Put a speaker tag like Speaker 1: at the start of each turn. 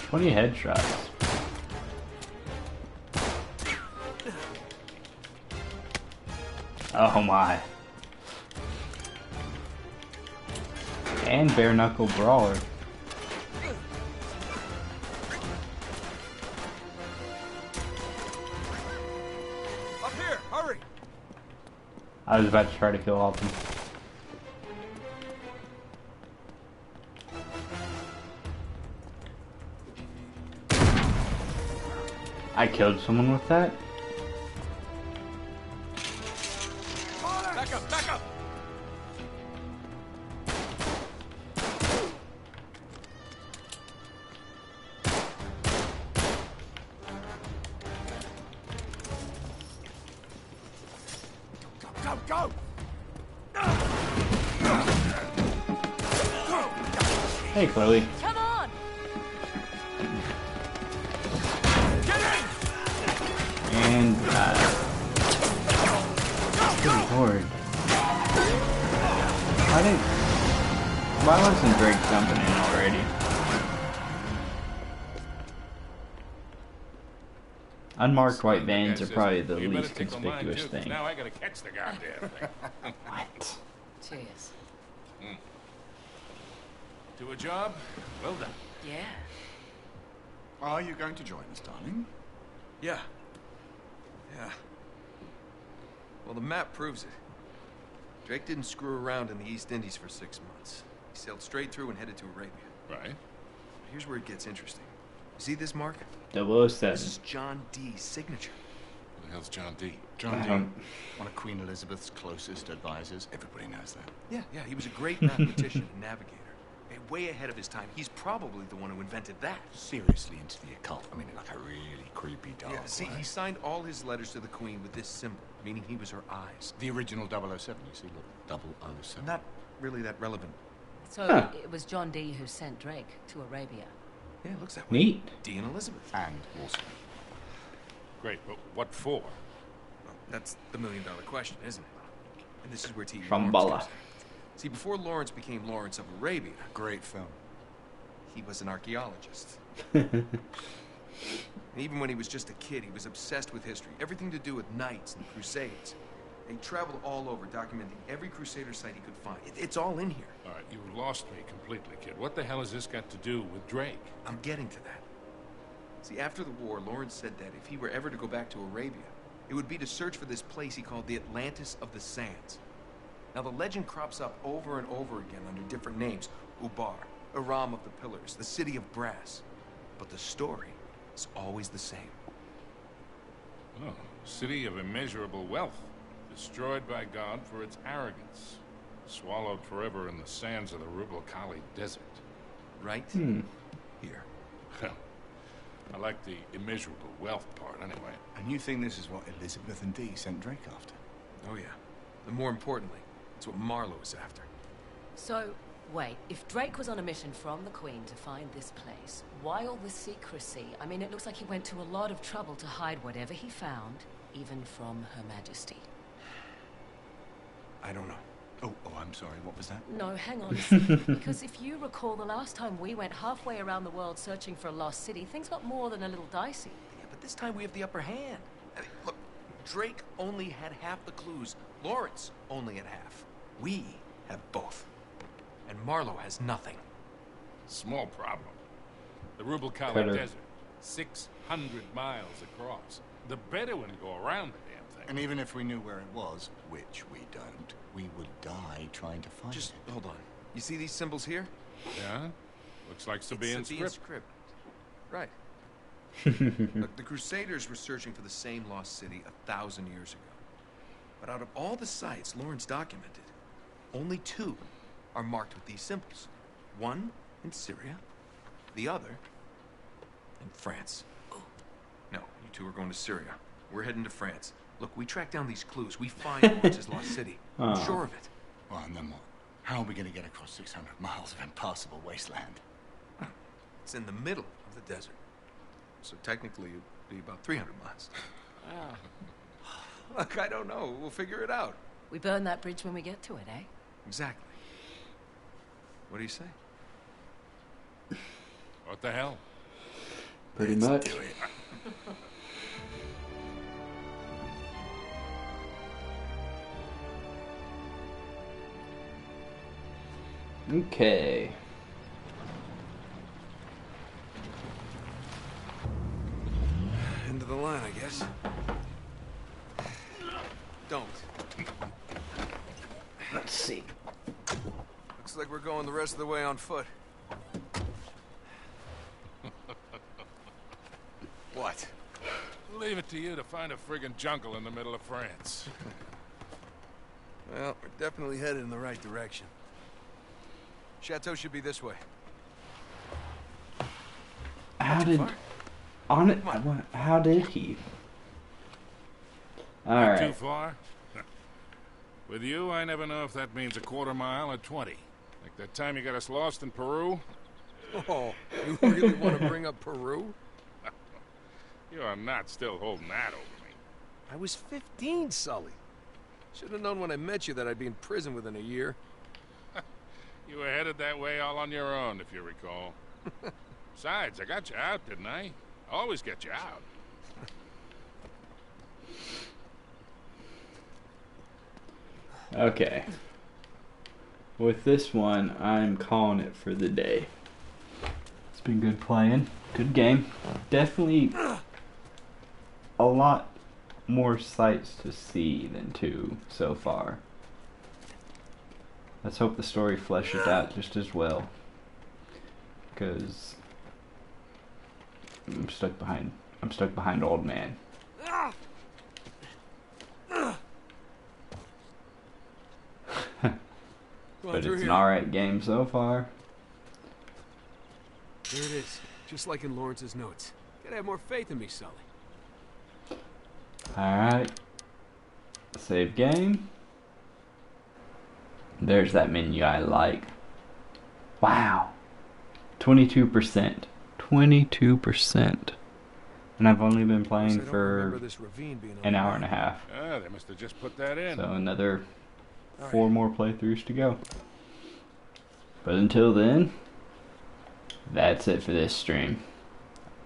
Speaker 1: 20 headshots. Oh my. And bare knuckle brawler.
Speaker 2: Up here, hurry!
Speaker 1: I was about to try to kill all of them. I killed someone with that?
Speaker 2: Back up, back up! Go, go, go!
Speaker 1: Hey, Chloe.
Speaker 3: Come on!
Speaker 2: Get in!
Speaker 1: And, good lord. Why wasn't Drake jumping in already? Unmarked white vans are probably the least conspicuous thing.
Speaker 4: Now I gotta catch the goddamn thing.
Speaker 1: What?
Speaker 3: Cheers.
Speaker 4: Do a job? Well done.
Speaker 3: Yeah.
Speaker 5: Are you going to join us, darling?
Speaker 2: Yeah. Yeah. Well, the map proves it. Drake didn't screw around in the East Indies for 6 months. He sailed straight through and headed to Arabia.
Speaker 4: Right.
Speaker 2: Here's where it gets interesting. You see this mark?
Speaker 1: 007.
Speaker 2: This is John Dee's signature.
Speaker 4: Who the hell's John D?
Speaker 5: John Dee,
Speaker 1: Um,
Speaker 5: one of Queen Elizabeth's closest advisors. Everybody knows that.
Speaker 2: Yeah, he was a great mathematician and navigator. Way ahead of his time. He's probably the one who invented that.
Speaker 5: Seriously into the occult. I mean, like a really creepy dark
Speaker 2: Yeah, see,
Speaker 5: way.
Speaker 2: he signed all his letters to the Queen with this symbol, meaning he was her eyes.
Speaker 5: The original 007, you see, look. 007.
Speaker 2: Not really that relevant.
Speaker 3: So
Speaker 1: Huh.
Speaker 3: it was John Dee who sent Drake to Arabia.
Speaker 2: Yeah, it looks that way.
Speaker 1: Neat.
Speaker 2: Dee and Elizabeth.
Speaker 5: And Walsall.
Speaker 4: Great, but what for?
Speaker 2: Well, that's the million-dollar question, isn't it? And this is where T.
Speaker 1: Shambhala.
Speaker 2: Lawrence comes in. See, before Lawrence became Lawrence of Arabia,
Speaker 5: Great film.
Speaker 2: he was an archaeologist. Even when he was just a kid, he was obsessed with history. Everything to do with knights and crusades. And he traveled all over, documenting every crusader site he could find. It's all in here.
Speaker 4: All right, you lost me completely, kid. What the hell has this got to do with Drake?
Speaker 2: I'm getting to that. See, after the war, Lawrence said that if he were ever to go back to Arabia, it would be to search for this place he called the Atlantis of the Sands. Now, the legend crops up over and over again under different names. Ubar, Aram of the Pillars, the City of Brass. But the story is always the same.
Speaker 4: Oh, city of immeasurable wealth. Destroyed by God for its arrogance. Swallowed forever in the sands of the Rubel Khali Desert.
Speaker 2: Right? Here.
Speaker 4: Well, I like the immeasurable wealth part anyway.
Speaker 5: And you think this is what Elizabeth and Dee sent Drake after?
Speaker 2: Oh, yeah. And more importantly, it's what Marlowe is after.
Speaker 3: So, wait, if Drake was on a mission from the Queen to find this place, why all the secrecy? I mean, it looks like he went to a lot of trouble to hide whatever he found, even from Her Majesty.
Speaker 2: I don't know.
Speaker 5: Oh, I'm sorry, what was that?
Speaker 3: No, hang on a second. Because if you recall, the last time we went halfway around the world searching for a lost city, things got more than a little dicey.
Speaker 2: Yeah, but this time we have the upper hand. I mean, look, Drake only had half the clues. Lawrence only had half. We have both. And Marlowe has nothing.
Speaker 4: Small problem. The Rubel Khali
Speaker 1: Critter.
Speaker 4: Desert. 600 miles across. The Bedouin go around the damn thing.
Speaker 5: And even if we knew where it was, which we don't, we would die trying to find
Speaker 2: Just
Speaker 5: it.
Speaker 2: hold on. You see these symbols here?
Speaker 4: Yeah? Looks like Sabaean
Speaker 2: Sabaean
Speaker 4: script.
Speaker 2: Right. Look, the Crusaders were searching for the same lost city 1,000 years ago. But out of all the sites Lawrence documented, only 2 are marked with these symbols. One in Syria, the other in France. No, you 2 are going to Syria. We're heading to France. Look, we track down these clues. We find Lawrence's lost city. I'm sure of it.
Speaker 5: Well, and then what? How are we going to get across 600 miles of impassable wasteland?
Speaker 2: It's in the middle of the desert. So technically, it'd be about 300 miles. Look, I don't know. We'll figure it out.
Speaker 3: We burn that bridge when we get to it, eh?
Speaker 2: Exactly. What do you say?
Speaker 4: What the hell?
Speaker 1: Pretty much.
Speaker 5: Do it.
Speaker 1: Okay.
Speaker 2: End of the line, I guess. Don't.
Speaker 1: Let's see.
Speaker 2: Looks like we're going the rest of the way on foot. What?
Speaker 4: Leave it to you to find a friggin' jungle in the middle of France.
Speaker 2: Well, we're definitely headed in the right direction. Chateau should be this way.
Speaker 1: How
Speaker 2: Not too
Speaker 1: did
Speaker 2: far.
Speaker 1: on it?
Speaker 2: Come on.
Speaker 1: How did he? All
Speaker 4: Too
Speaker 1: right.
Speaker 4: far? With you, I never know if that means a quarter mile or 20. Like that time you got us lost in Peru?
Speaker 2: Oh, you really want to bring up Peru?
Speaker 4: You are not still holding that over me.
Speaker 2: I was 15, Sully. Should have known when I met you that I'd be in prison within a year.
Speaker 4: You were headed that way all on your own, if you recall. Besides, I got you out, didn't I? Always get you out.
Speaker 1: Okay. With this one, I'm calling it for the day. It's been good playing. Good game. Definitely a lot more sights to see than 2 so far. Let's hope the story fleshes out just as well. Because I'm stuck behind old man. But it's an alright game so far.
Speaker 2: There it is, just like in Lawrence's notes. Gotta have more faith in me, Sully.
Speaker 1: Alright. Save game. There's that menu I like. Wow. 22%. 22%. And I've only been playing for an hour and a half.
Speaker 4: Ah, they must have just put that in.
Speaker 1: So another 4 more playthroughs to go. But until then, that's it for this stream.